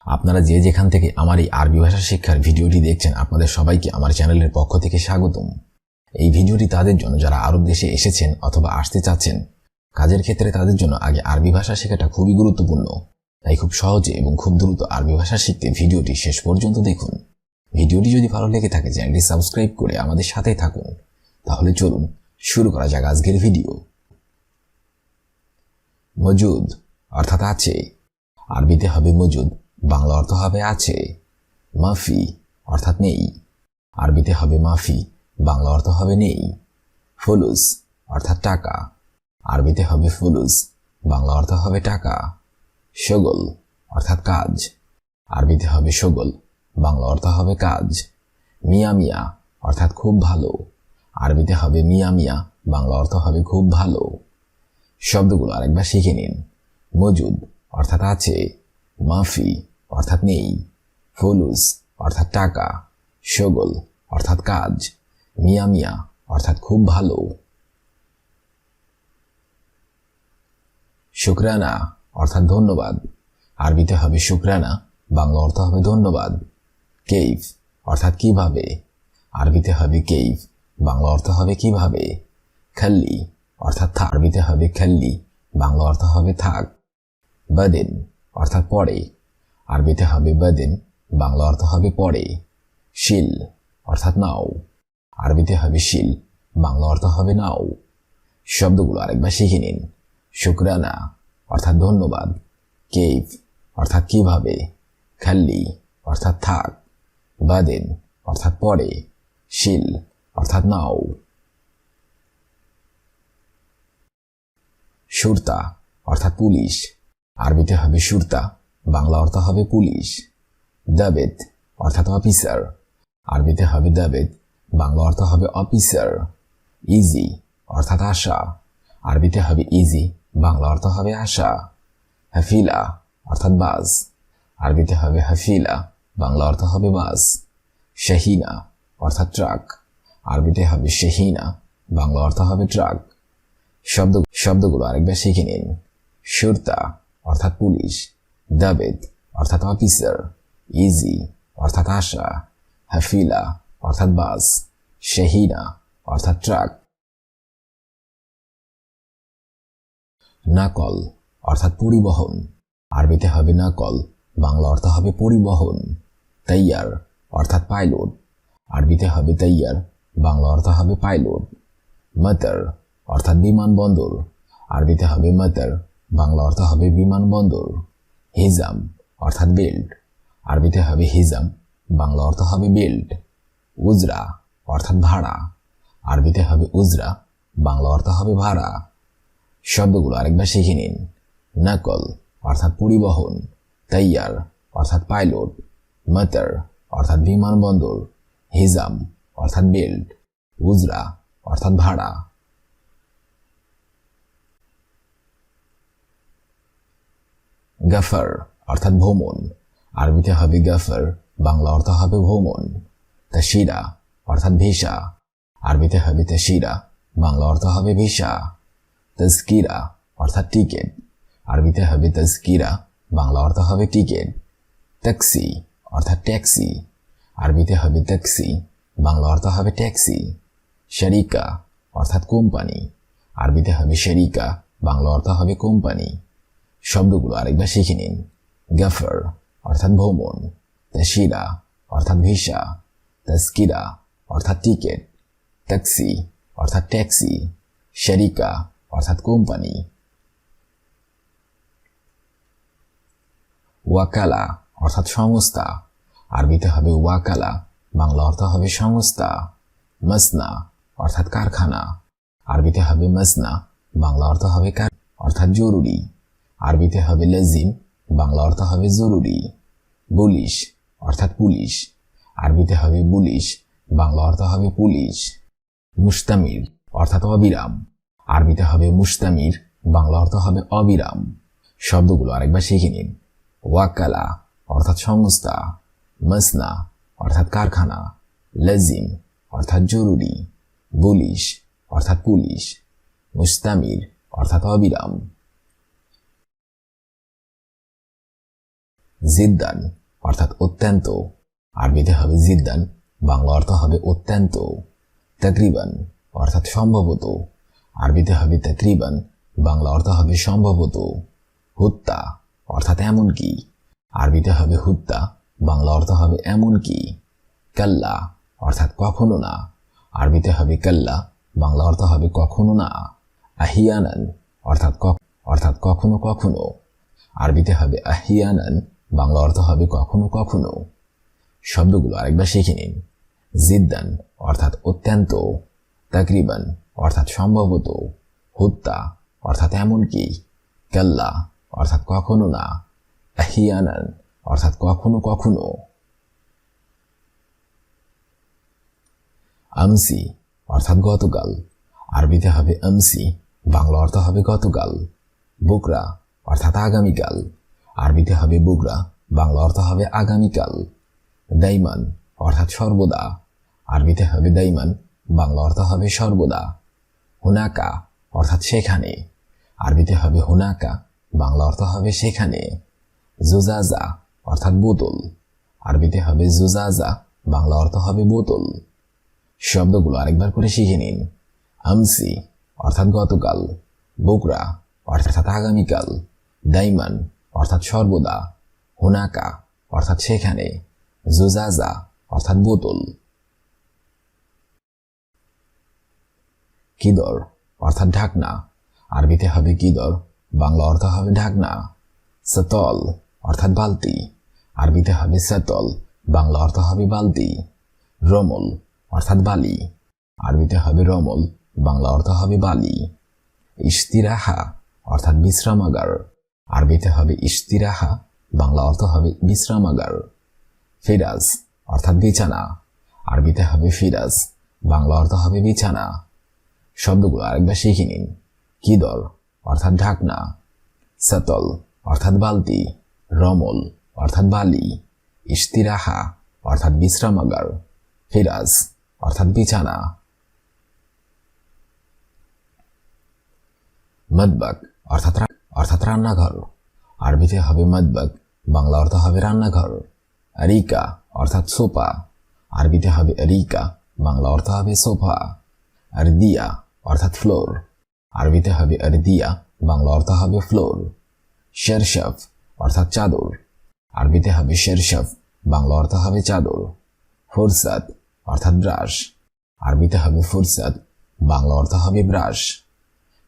আপনারা যে যেখান থেকে আমার এই আরবি ভাষা শিক্ষার ভিডিওটি দেখছেন আপনাদের সবাইকে আমার চ্যানেলের পক্ষ থেকে স্বাগতম। এই ভিডিওটি তাদের জন্য যারা আরব দেশে এসেছেন অথবা আসতে চাচ্ছেন। কাজের ক্ষেত্রে তাদের জন্য আগে আরবি ভাষা শেখাটা খুবই গুরুত্বপূর্ণ। তাই খুব সহজে এবং খুব দ্রুত আরবি ভাষা শিখতে ভিডিওটি শেষ পর্যন্ত দেখুন। ভিডিওটি যদি ভালো লেগে থাকে চ্যানেলটি সাবস্ক্রাইব করে আমাদের সাথেই থাকুন। তাহলে চলুন শুরু করা যাক আজকের ভিডিও। মজুদ অর্থাৎ আছে। আরবিতে হবে মজুদ, বাংলা অর্থ হবে আছে। মাফি অর্থাৎ নেই। আরবিতে হবে মাফি, বাংলা অর্থ হবে নেই। ফুলুস অর্থাৎ টাকা। আরবিতে হবে ফুলুস, বাংলা অর্থ হবে টাকা। শগল অর্থাৎ কাজ। আরবিতে হবে শগল, বাংলা অর্থ হবে কাজ। মিয়া মিয়া অর্থাৎ খুব ভালো। আরবিতে হবে মিয়া মিয়া, বাংলা অর্থ হবে খুব ভালো। শব্দগুলো আরেকবার শিখে নিন। মজুদ অর্থাৎ আছে, মাফি অর্থাৎ নেই, ফুলুস অর্থাৎ টাকা, শগল অর্থাৎ কাজ, মিয়া মিয়া অর্থাৎ খুব ভালো। শুকরানা অর্থাৎ ধন্যবাদ। আরবিতে হবে শুকরানা, বাংলা অর্থ হবে ধন্যবাদ। কেইফ অর্থাৎ কিভাবে। আরবিতে হবে কেইফ, বাংলা অর্থ হবে কিভাবে। খাল্লি অর্থাৎ থাক। আরবিতে হবে খাল্লি, বাংলা অর্থ হবে থাক। বাদিন অর্থাৎ পরে। আরবিতে হবে বাদিন, বাংলা অর্থ হবে পরে। শিল অর্থাৎ নাও। আরবিতে হবে শিল, বাংলা অর্থ হবে নাও। শব্দগুলো আরেকবার শিখে নিন। শুকরানা অর্থাৎ ধন্যবাদ। কেইফ অর্থাৎ কিভাবে। খাল্লি অর্থাৎ থাক। বাদিন অর্থাৎ পরে। শিল অর্থাৎ নাও। শুরতা অর্থাৎ পুলিশ। আরবিতে হবে শুরতা, বাংলা অর্থ হবে পুলিশ। দাবেদ অর্থাৎ অফিসার। আরবিতে হবে দাবেদ, বাংলা অর্থ হবে অফিসার। ইজি অর্থাৎ আশা। আরবিতে হবে ইজি, বাংলা অর্থ হবে আশা। হাফিলা অর্থাৎ বাস। আরবিতে হবে হাফিলা, বাংলা অর্থ হবে বাস। শাহিনা অর্থাৎ ট্রাক। আরবিতে হবে শাহিনা, বাংলা অর্থ হবে ট্রাক। শব্দগুলো আরেকবার শিখে নিন। শুরতা অর্থাৎ পুলিশ, দাবেদ অর্থাৎ অফিসার, ইজি অর্থাৎ আশা, হাফিলা অর্থাৎ বাস, শাহিনা অর্থাৎ ট্রাক। নাকল অর্থাৎ পরিবহন। আরবিতে হবে নাকল, বাংলা অর্থ হবে পরিবহন। তাইয়ার অর্থাৎ পাইলট। আরবিতে হবে তাইয়ার, বাংলা অর্থ হবে পাইলট। মাতার অর্থাৎ বিমানবন্দর। আরবিতে হবে মাতার, বাংলা অর্থ হবে বিমানবন্দর। হিজাম অর্থাৎ বেল্ট। আরবিতে হবে হিজাম, বাংলা অর্থ হবে বেল্ট। উজরা অর্থাৎ ভাড়া। আরবিতে হবে উজরা, বাংলা অর্থ হবে ভাড়া। শব্দগুলো আরেকবার শিখে নিন। নাকল অর্থাৎ পরিবহন, তাইয়ার অর্থাৎ পাইলট, মাতার অর্থাৎ বিমানবন্দর, হিজাম অর্থাৎ বেল্ট, উজরা অর্থাৎ ভাড়া। গাফার অর্থাৎ ভ্রমণ। আরবিতে হবে গাফার, বাংলা অর্থ হবে ভ্রমণ। তাশিরা অর্থাৎ ভিসা। আরবিতে হবে তাশিরা, বাংলা অর্থ হবে ভিসা। তাজকিরা অর্থাৎ টিকিট। আরবিতে হবে তাজকিরা, বাংলা অর্থ হবে টিকিট। ট্যাক্সি অর্থাৎ ট্যাক্সি। আরবিতে হবে ট্যাক্সি, বাংলা অর্থ হবে ট্যাক্সি। শরিকা অর্থাৎ কোম্পানি। আরবিতে হবে শরিকা, বাংলা অর্থ হবে কোম্পানি। শব্দগুলো আরেকবার শিখে নিন। গাফার অর্থাৎ ভ্রমণ, তাশিরা অর্থাৎ ভিসা, তাজকিরা অর্থাৎ টিকিট, ট্যাক্সি অর্থাৎ ট্যাক্সি, শরিকা অর্থাৎ কোম্পানি। ওয়াকালা অর্থাৎ সংস্থা। আরবিতে হবে ওয়াকালা, বাংলা অর্থ হবে সংস্থা। মাসনা অর্থাৎ কারখানা। আরবিতে হবে মাসনা, বাংলা অর্থ হবে অর্থাৎ জরুরি। আরবিতে হবে লাজিম, বাংলা অর্থ হবে জরুরি। পুলিশ অর্থাৎ পুলিশ। আরবিতে হবে পুলিশ, বাংলা অর্থ হবে পুলিশ। মুস্তামির অর্থাৎ অবিরাম। আরবিতে হবে মুস্তামির, বাংলা অর্থ হবে অবিরাম। শব্দগুলো আরেকবার শিখে নিন। ওয়াকালা অর্থাৎ সংস্থা, মাসনা অর্থাৎ কারখানা, লাজিম অর্থাৎ জরুরি, পুলিশ অর্থাৎ পুলিশ, মুস্তামির অর্থাৎ অবিরাম। জিদ্দান অর্থাৎ অত্যন্ত, আরবিতে হবে জিদ্দান, বাংলা অর্থ হবে অত্যন্ত। তাকরিবান অর্থাৎ সম্ভবত, আরবিতে হবে তাকরিবান, বাংলা অর্থ হবে সম্ভবত। হুত্তা অর্থাৎ এমন কি, আরবিতে হবে হুত্তা, বাংলা অর্থ হবে এমন কি। কাল্লা অর্থাৎ কখনো না, আরবিতে হবে কাল্লা, বাংলা অর্থ হবে কখনো না। আহিয়ানান অর্থাৎ কখনো কখনো, আরবিতে হবে আহিয়ানান, বাংলা অর্থ হবে কখনো কখনো। শব্দগুলো আরেকবার শিখে নিন। জিদ্দান অর্থাৎ অত্যন্ত, তাকরিবান অর্থাৎ সম্ভবত, হুত্তা অর্থাৎ এমন কি, কাল্লা অর্থাৎ কখনো না, আহিয়ানান অর্থাৎ কখনো কখনো। আমসি অর্থাৎ গতকাল, আরবিতে হবে আমসি, বাংলা অর্থ হবে গতকাল। বুকরা অর্থাৎ আগামীকাল, আরবিতে হবে বুকরা, বাংলা অর্থ হবে আগামীকাল। দাইমান অর্থাৎ সর্বদা, আরবিতে হবে দাইমান, বাংলা অর্থ হবে সর্বদা। হুনাকা অর্থাৎ সেখানে, আরবিতে হবে হুনাকা, বাংলা অর্থ হবে সেখানে। জুজাজা অর্থাৎ বোতল, আরবিতে হবে জুজাজা, বাংলা অর্থ হবে বোতল। শব্দগুলো আরেকবার করে শিখে নিন। আমসি অর্থাৎ গতকাল, বুকরা অর্থাৎ আগামীকাল, দাইমান অর্থাৎ সর্বদা, হুনাকা অর্থাৎ সেখানে, জুজাজা অর্থাৎ বোতল। কিদর অর্থাৎ ঢাকনা, আরবিতে হবে কিদর, বাংলা অর্থ হবে ঢাকনা। সতল অর্থাৎ বালতি, আরবিতে হবে সতল, বাংলা অর্থ হবে বালতি। রমল অর্থাৎ বালি, আরবিতে হবে রমল, বাংলা অর্থ হবে বালি। ইস্তিরাহা অর্থাৎ বিশ্রামাগার, আরবিতে হবে ইস্তিরাহা, বাংলা অর্থ হবে বিশ্রামাগার। ফিরাজ অর্থাৎ বিছানা, আরবিতে হবে ফিরাজ, বাংলা অর্থ হবে বিছানা। শব্দগুলো আরেকবার শিখে নিন। কিদর অর্থাৎ ঢাকনা, সতল অর্থাৎ বালতি, রমল অর্থাৎ বালি, ইস্তিরাহা অর্থাৎ বিশ্রামাগার, ফিরাজ অর্থাৎ বিছানা। মদবাক অর্থাৎ রান্নাঘর, আরবিতে হবে মদবাক, বাংলা অর্থ হবে রান্নাঘর। আরিকা অর্থাৎ সোফা, আরবিতে হবে আরিকা, বাংলা অর্থ হবে সোফা। আরদিয়া অর্থাৎ ফ্লোর, আরবিতে হবে আরদিয়া, বাংলা অর্থ হবে ফ্লোর। শেরশাফ অর্থাৎ চাদর, আরবিতে হবে শেরশাফ, বাংলা অর্থ হবে চাদর। ফুরসাত অর্থাৎ ব্রাশ, আরবিতে হবে ফুরসাত, বাংলা অর্থ হবে ব্রাশ।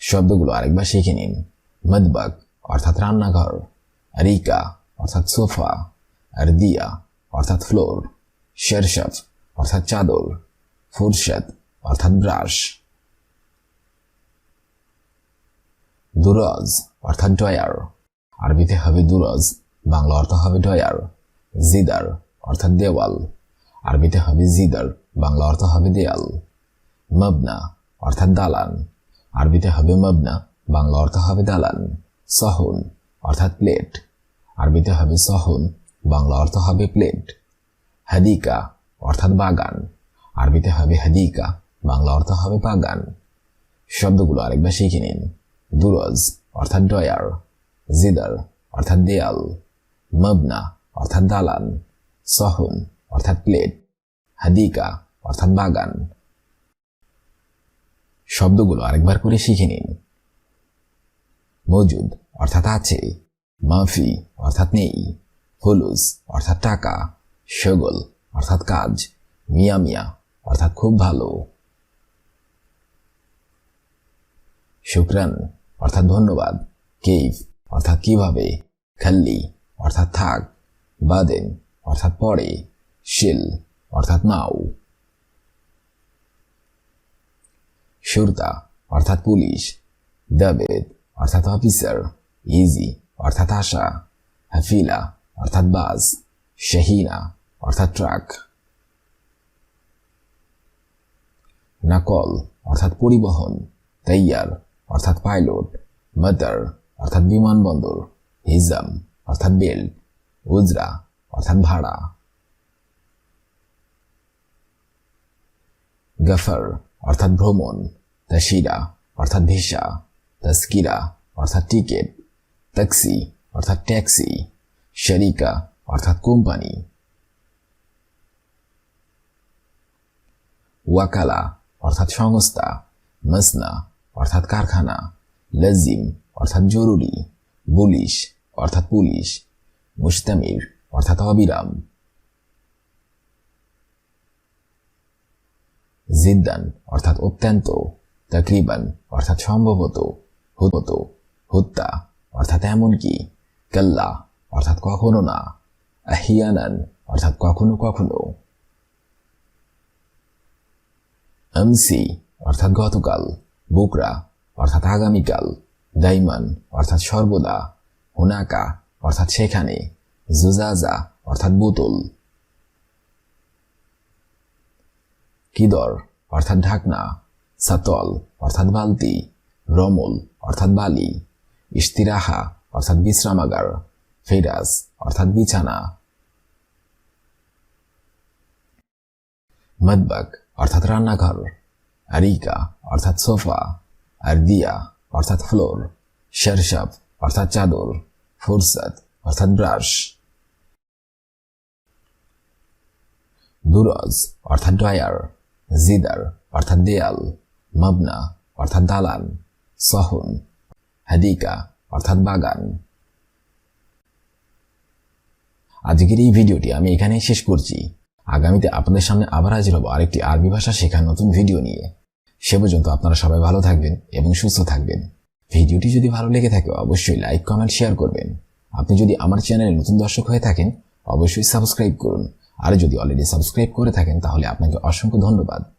শব্দগুলো আরেকবার শিখে নিন। মদবাক অর্থাৎ রান্নাঘর, আরিকা অর্থাৎ সোফা, আরদিয়া অর্থাৎ ফ্লোর, শেরশাফ অর্থাৎ চাদর, ফুরসাত অর্থাৎ ব্রাশ। দুরজ অর্থাৎ ডয়ার, আরবিতে হবে দুরজ, বাংলা অর্থ হবে ডয়ার। জিদার অর্থাৎ দেওয়াল, আরবিতে হবে জিদার, বাংলা অর্থ হবে দেয়াল। মবনা অর্থাৎ দালান, আরবিতে হবে মবনা, বাংলা অর্থ হবে দালান। সহন অর্থাৎ প্লেট, আরবিতে হবে সহন, বাংলা অর্থ হবে প্লেট। হাদিকা অর্থাৎ বাগান, আরবিতে হবে হাদিকা, বাংলা অর্থ হবে বাগান। শব্দগুলো আরেকবার শিখে নিন। দুরজ অর্থাৎ ডয়ার, জিদার অর্থাৎ দেয়াল, মবনা অর্থাৎ দালান, সহন অর্থাৎ প্লেট, হাদিকা অর্থাৎ বাগান। শব্দগুলো আরেকবার করে শিখে নিন। মজুদ অর্থাৎ আছে, মাফি অর্থাৎ নেই, ফুলুস অর্থাৎ টাকা, শগল অর্থাৎ কাজ, মিয়া মিয়া অর্থাৎ খুব ভালো। শুকরান অর্থাৎ ধন্যবাদ, কেইফ অর্থাৎ কিভাবে, খাল্লি অর্থাৎ থাক, বাদেন অর্থাৎ পরে, শিল অর্থাৎ নাও। শুরতা অর্থাৎ পুলিশ, দাবেদ অর্থাৎ অফিসার, ইজি অর্থাৎ আশা, হাফিলা অর্থাৎ বাস, শাহিনা অর্থাৎ ট্রাক। নাকল অর্থাৎ পরিবহন, তৈয়ার অর্থাৎ পাইলট, মতার অর্থাৎ বিমানবন্দর, হিজাম অর্থাৎ বেল্ট, উজরা অর্থাৎ ভাড়া। গফর অর্থাৎ ভ্রমণ, তাশিরা অর্থাৎ ভিসা, তাস্কিরা অর্থাৎ টিকিট, ট্যাক্সি অর্থাৎ ট্যাক্সি, শরিকা অর্থাৎ কোম্পানি। ওয়াকালা অর্থাৎ সংস্থা। মাসনা অর্থাৎ কারখানা। লাজিম অর্থাৎ জরুরি। পুলিশ অর্থাৎ পুলিশ। মুস্তামির অর্থাৎ অবিরাম। জিদ্দান অর্থাৎ অত্যন্ত। তাকরিবান অর্থাৎ সম্ভবত। হুত্তা অর্থাৎ এমনকি। কাল্লা অর্থাৎ কখনো না। আহিয়ানান অর্থাৎ কখনো কখনো। আমসি অর্থাৎ গতকাল। বুকরা অর্থাৎ আগামীকাল। দাইমান অর্থাৎ সর্বদা। হুনাকা অর্থাৎ সেখানে। জুজাজা অর্থাৎ বোতল। কিদর অর্থাৎ ঢাকনা। সাতল অর্থাৎ বালতি। রমল অর্থাৎ বালি। ইস্তিরাহা অর্থাৎ বিশ্রামাগার। ফেরাস অর্থাৎ বিছানা। মদবাক অর্থাৎ রান্নাঘর। আরিকা অর্থাৎ সোফা। আরদিয়া অর্থাৎ ফ্লোর। শরশাব অর্থাৎ চাদর। ফুরসাত অর্থাৎ ব্রাশ। দুরজ অর্থাৎ ড্রয়ার। জিদার অর্থাৎ দেয়াল। মাবনা অর্থাৎ দালান। সহন হাদিকা অর্থাৎ বাগান। আজকের এই ভিডিওটি আমি এখানেই শেষ করছি। আগামীতে আপনাদের সামনে আবার হাজির হব আরেকটি আরবি ভাষা শেখার নতুন ভিডিও নিয়ে। সে পর্যন্ত আপনারা সবাই ভালো থাকবেন এবং সুস্থ থাকবেন। ভিডিওটি যদি ভালো লেগে থাকে অবশ্যই লাইক, কমেন্ট, শেয়ার করবেন। আপনি যদি আমার চ্যানেলে নতুন দর্শক হয়ে থাকেন অবশ্যই সাবস্ক্রাইব করুন। আর যদি অলরেডি সাবস্ক্রাইব করে থাকেন তাহলে আপনাকে অসংখ্য ধন্যবাদ।